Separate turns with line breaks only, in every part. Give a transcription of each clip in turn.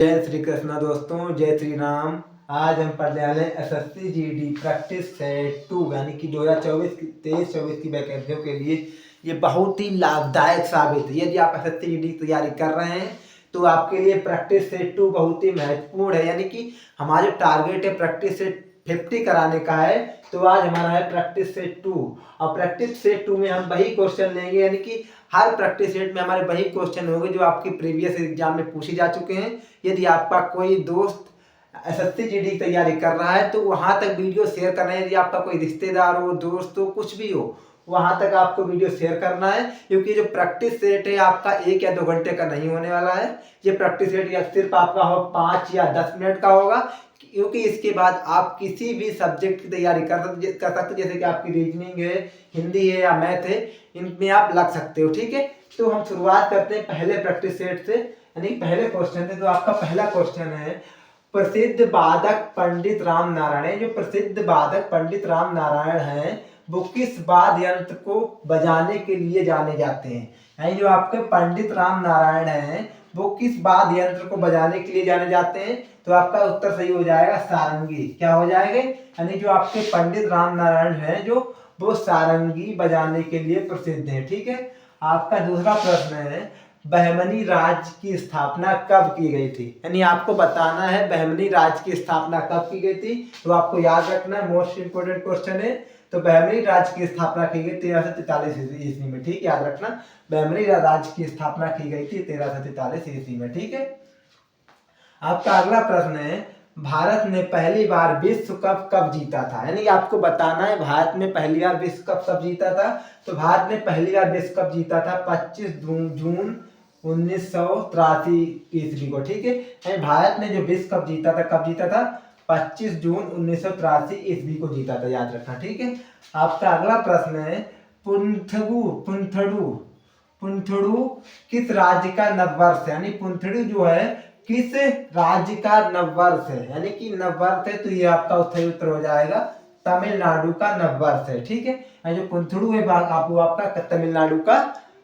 जय श्री कृष्ण दोस्तों, जय श्री राम। आज हम पढ़ने वाले एसएससी जीडी प्रैक्टिस सेट 2 यानी कि 2023-24 की वैकेंसियों के लिए ये बहुत ही लाभदायक साबित है। यदि आप एसएससी जीडी की तैयारी कर रहे हैं तो आपके लिए प्रैक्टिस सेट 2 बहुत ही महत्वपूर्ण है। यानी कि हमारा जो टारगेट है प्रैक्टिस सेट 50 कराने का है, तो आज हमारा है प्रैक्टिस सेट 2। और प्रैक्टिस सेट 2 में हम वही क्वेश्चन लेंगे, यानी कि हर प्रैक्टिस सेट में हमारे वही क्वेश्चन होंगे जो आपकी प्रीवियस एग्जाम में पूछे जा चुके हैं। यदि आपका कोई दोस्त एसएससी जीडी की तैयारी कर रहा है तो वहां तक वीडियो शेयर करना है। यदि आपका कोई रिश्तेदार हो, दोस्त हो, कुछ भी हो, वहां तक आपको वीडियो शेयर करना है, क्योंकि जो प्रैक्टिस सेट है आपका 1 या 2 घंटे का नहीं होने वाला है। ये प्रैक्टिस सेट या सिर्फ आपका हो 5 या 10 मिनट का होगा, क्योंकि इसके बाद आप किसी भी सब्जेक्ट की तैयारी कर सकते, जैसे कि आपकी रीजनिंग है, हिंदी है या मैथ है, इनमें आप लग सकते हो। ठीक है, तो हम शुरुआत करते हैं पहले प्रैक्टिस सेट से, यानी पहले क्वेश्चन है। तो आपका पहला क्वेश्चन है, प्रसिद्ध वादक पंडित राम नारायण है। जो प्रसिद्ध वादक पंडित राम नारायण हैं वो किस वाद्य यंत्र को बजाने के लिए जाने जाते हैं? यानी जो आपके पंडित राम नारायण हैं वो किस वाद्य यंत्र को बजाने के लिए जाने जाते हैं? तो आपका उत्तर सही हो जाएगा सारंगी। क्या हो जाएगा? यानी जो आपके पंडित राम नारायण हैं जो वो सारंगी बजाने के लिए प्रसिद्ध है। ठीक है, आपका दूसरा प्रश्न है, बहमनी राज्य की स्थापना कब की गई थी? यानी आपको बताना है बहमनी राज्य की स्थापना कब की गई थी। तो आपको याद रखना है, मोस्ट इंपोर्टेंट क्वेश्चन है। तो बहमनी राज्य की स्थापना की गई 1343 ईस्वी में। ठीक, याद रखना, बहमनी राज्य की स्थापना की गई थी 1343 ईस्वी में। ठीक है, आपका अगला प्रश्न है, भारत ने पहली बार विश्व कप कब जीता था? यानी आपको बताना है भारत में पहली बार विश्व कप कब जीता था। तो भारत ने पहली बार विश्व कप जीता था 25 जून 1983 ईस्वी को। ठीक है, भारत ने जो विश्व कप जीता था कब जीता था? 25 जून 1983 ईस्वी को जीता था, याद रखना। ठीक है, आपका अगला प्रश्न है, पुंथडू किस राज्य का नववर्ष है? यानी पुंथडू जो है किस राज्य का नववर्ष है? यानी कि नववर्ष है, तो ये आपका सही उत्तर हो जाएगा तमिलनाडु का नववर्ष है। ठीक है, जो पुंथडू है आपका तमिलनाडु का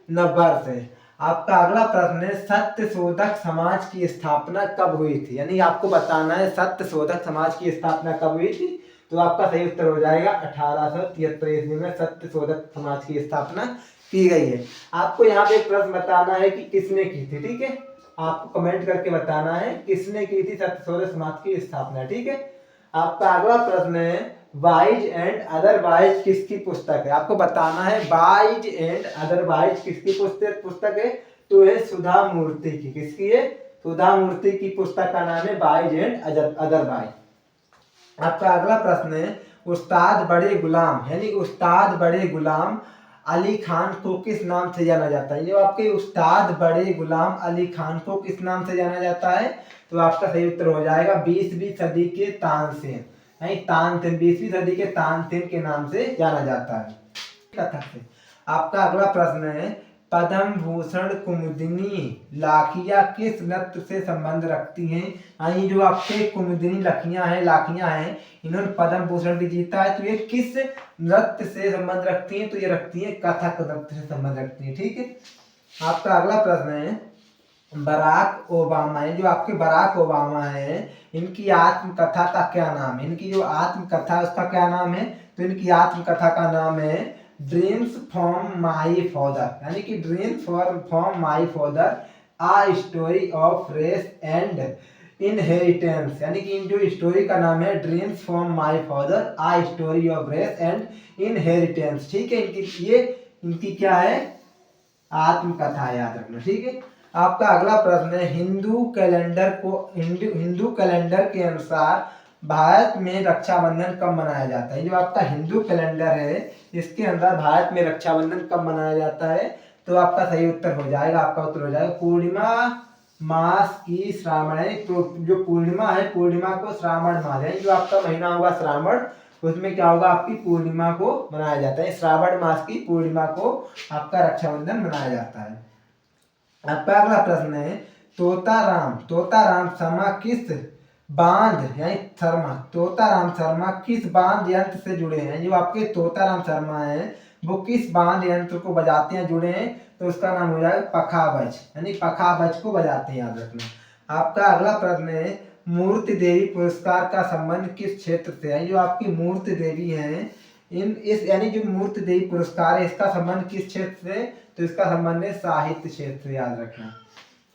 नववर्ष है। आपका अगला प्रश्न है, सत्य शोधक समाज की स्थापना कब हुई थी? यानी आपको बताना है सत्य शोधक समाज की स्थापना कब हुई थी। तो आपका सही उत्तर हो जाएगा 1873 ईस्वी में सत्य शोधक समाज की स्थापना की गई है। आपको यहाँ पे एक प्रश्न बताना है कि किसने की थी। ठीक है, आपको कमेंट करके बताना है किसने की थी सत्य शोधक समाज की स्थापना। ठीक है, आपका अगला प्रश्न है, वाइज एंड अदरवाइज किसकी पुस्तक है? आपको बताना है वाइज एंड अदरवाइज किसकी पुस्तक है। तो है सुधा मूर्ति की। किसकी है? सुधा मूर्ति की पुस्तक का नाम है वाइज एंड अदरवाइज। आपका अगला प्रश्न है, उस्ताद बड़े गुलाम यानी उस्ताद बड़े गुलाम अली खान को किस नाम से जाना जाता है? जो आपके उस्ताद बड़े गुलाम अली खान को किस नाम से जाना जाता है? तो आपका सही उत्तर हो जाएगा 20वीं सदी के तानसेन। तानसेन 20वीं सदी के तानसेन के नाम से जाना जाता है कथक से। आपका अगला प्रश्न है, पद्म भूषण कुमुदिनी लाखिया किस नृत्य से संबंध रखती हैं? यानी जो आपके कुमुदिनी लाखियां हैं, इन्होंने पद्म भूषण भी जीता है, तो ये किस नृत्य से संबंध रखती हैं? तो ये रखती हैं कथक नृत्य से संबंध रखती हैं। ठीक है, आपका अगला प्रश्न है, बराक ओबामा है। जो आपके बराक ओबामा है, इनकी आत्मकथा का क्या नाम है? इनकी जो आत्मकथा उसका क्या नाम है? तो इनकी आत्मकथा का नाम है ड्रीम्स फ्रॉम माई फादर। यानी कि dreams from my father a story of race and inheritance. यानी कि इन जो स्टोरी का नाम है dreams from my father a story of race and inheritance. ठीक है, इनकी क्या है? आत्मकथा, याद रखना। ठीक है, आपका अगला प्रश्न है, हिंदू कैलेंडर के अनुसार भारत में रक्षाबंधन कब मनाया जाता है? जो आपका हिंदू कैलेंडर है इसके अंदर भारत में रक्षाबंधन कब मनाया जाता है? तो आपका सही उत्तर हो जाएगा, पूर्णिमा मास की श्रावण है। तो जो पूर्णिमा है, पूर्णिमा को श्रावण मास है, जो आपका महीना होगा श्रावण, उसमें क्या होगा? आपकी पूर्णिमा को मनाया जाता है। श्रावण मास की पूर्णिमा को आपका रक्षाबंधन मनाया जाता है। आपका अगला प्रश्न है, तोताराम शर्मा किस बांध यानी तोताराम शर्मा किस बांध यंत्र से जुड़े हैं? जो आपके तोताराम शर्मा है वो किस बांध यंत्र को बजाते हैं, जुड़े हैं? तो उसका नाम हो जाएगा पखावज, यानी पखावज को बजाते हैं, याद रखना। आपका अगला प्रश्न है, मूर्ति देवी पुरस्कार का संबंध किस क्षेत्र से है? जो आपकी मूर्ति देवी हैं, इन इस यानी जो मूर्ति देवी पुरस्कार है, इसका संबंध किस क्षेत्र से? तो इसका संबंध है साहित्य क्षेत्र से, याद रखना।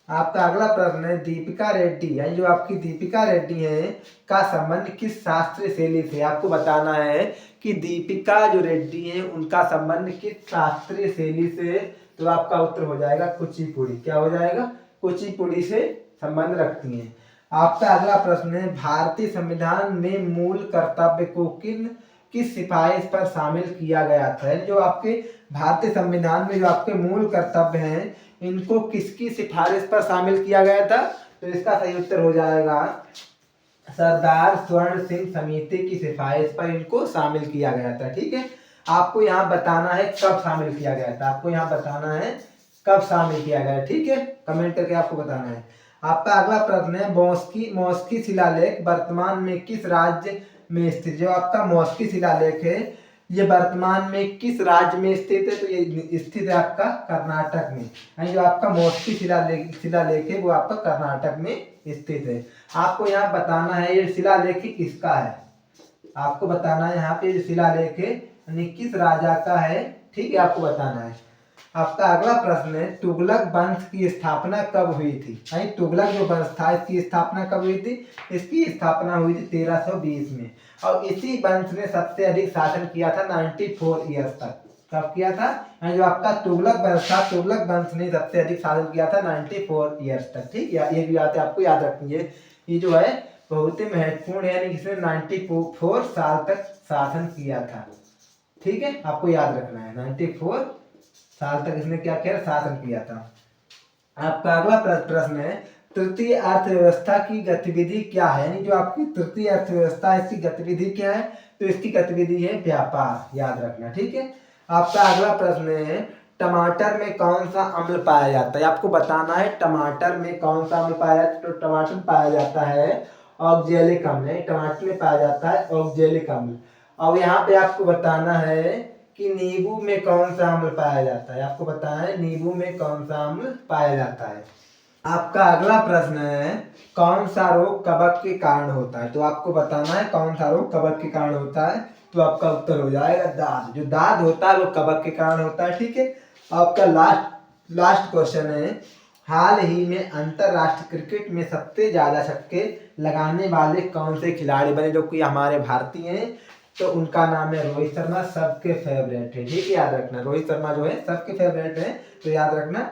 आपका अगला प्रश्न है, दीपिका रेड्डी यानी जो आपकी दीपिका रेड्डी है का संबंध किस शास्त्रीय शैली से? आपको बताना है कि दीपिका जो रेड्डी है उनका संबंध किस शास्त्रीय शैली से? तो आपका उत्तर हो जाएगा कुचिपुड़ी। क्या हो जाएगा? कुचिपुड़ी से संबंध रखती हैं। आपका अगला प्रश्न है, भारतीय संविधान में मूल कर्तव्य को किस सिफारिश पर शामिल किया गया था? जो आपके भारतीय संविधान में जो आपके मूल कर्तव्य हैं, इनको किसकी सिफारिश पर शामिल किया गया था? तो इसका सही उत्तर हो जाएगा सरदार स्वर्ण सिंह समिति की सिफारिश पर इनको शामिल किया गया था। ठीक है, आपको यहाँ बताना है कब शामिल किया गया था। आपको यहाँ बताना है कब शामिल किया गया। ठीक है, कमेंट करके आपको बताना है। आपका अगला प्रश्न है, मौस्की शिलालेख वर्तमान में किस राज्य में स्थित? जो आपका मौस्की शिलालेख है ये वर्तमान में किस राज्य में स्थित है? तो ये स्थित है आपका कर्नाटक में। यानी जो आपका मौस्की शिलालेख है वो आपका कर्नाटक में स्थित है। आपको यहाँ बताना है ये शिलालेख किसका है। आपको बताना है यहाँ पे जो शिलालेख है यानी किस राजा का है। ठीक है, आपको बताना है। आपका अगला प्रश्न है, तुगलक वंश की स्थापना कब हुई थी? यानी तुगलक जो वंश था इसकी स्थापना कब हुई थी? इसकी स्थापना हुई थी 1320 में, और इसी वंश ने सबसे अधिक शासन किया था 94 ईयर्स तक। कब किया था? यानी जो आपका तुगलक वंश था, तुगलक वंश ने सबसे अधिक शासन किया था 94 ईयर्स तक। ठीक है, ये भी बात है आपको याद रखनी है। ये जो है बहुत ही महत्वपूर्ण है, यानी इसने 94 साल तक शासन किया था। ठीक है, आपको याद रखना है 94 साल तक इसने क्या किया? शासन किया था। आपका अगला प्रश्न है, तृतीय अर्थव्यवस्था की गतिविधि क्या है? यानी जो आपकी तृतीय अर्थव्यवस्था है इसकी गतिविधि क्या है? तो इसकी गतिविधि है व्यापार, याद रखना। ठीक है, आपका अगला प्रश्न है, टमाटर में कौन सा अम्ल पाया जाता है? आपको बताना है टमाटर में कौन सा अम्ल पाया जाता है। तो टमाटर में पाया जाता है ऑक्जेलिक अम्ल। टमाटर में पाया जाता है ऑक्जेलिक अम्ल। और यहाँ पे आपको बताना है कि नींबू में कौन सा अम्ल पाया जाता है। आपको बताना है नींबू में कौन सा अम्ल पाया जाता है। आपका अगला प्रश्न है, कौन सा रोग कवक के कारण होता है? तो आपको बताना है कौन सा रोग कवक के कारण होता है। तो आपका उत्तर हो जाएगा दाद। जो दाद होता है वो कवक के कारण होता है। ठीक है, आपका लास्ट क्वेश्चन है, हाल ही में अंतरराष्ट्रीय क्रिकेट में सबसे ज्यादा छक्के लगाने वाले कौन से खिलाड़ी बने? जो कि हमारे भारतीय हैं, तो उनका नाम है रोहित शर्मा। सबके फेवरेट है। ठीक है, याद रखना रोहित शर्मा जो है सबके फेवरेट है। तो याद रखना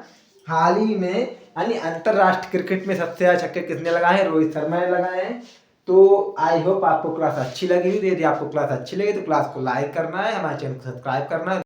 हाल ही में यानी अंतरराष्ट्रीय क्रिकेट में सबसे ज्यादा छक्के किसने लगाए हैं? रोहित शर्मा ने लगाए हैं। तो आई होप आपको क्लास अच्छी लगी हुई। यदि आपको क्लास अच्छी लगी तो क्लास को लाइक करना है, हमारे चैनल को सब्सक्राइब करना है।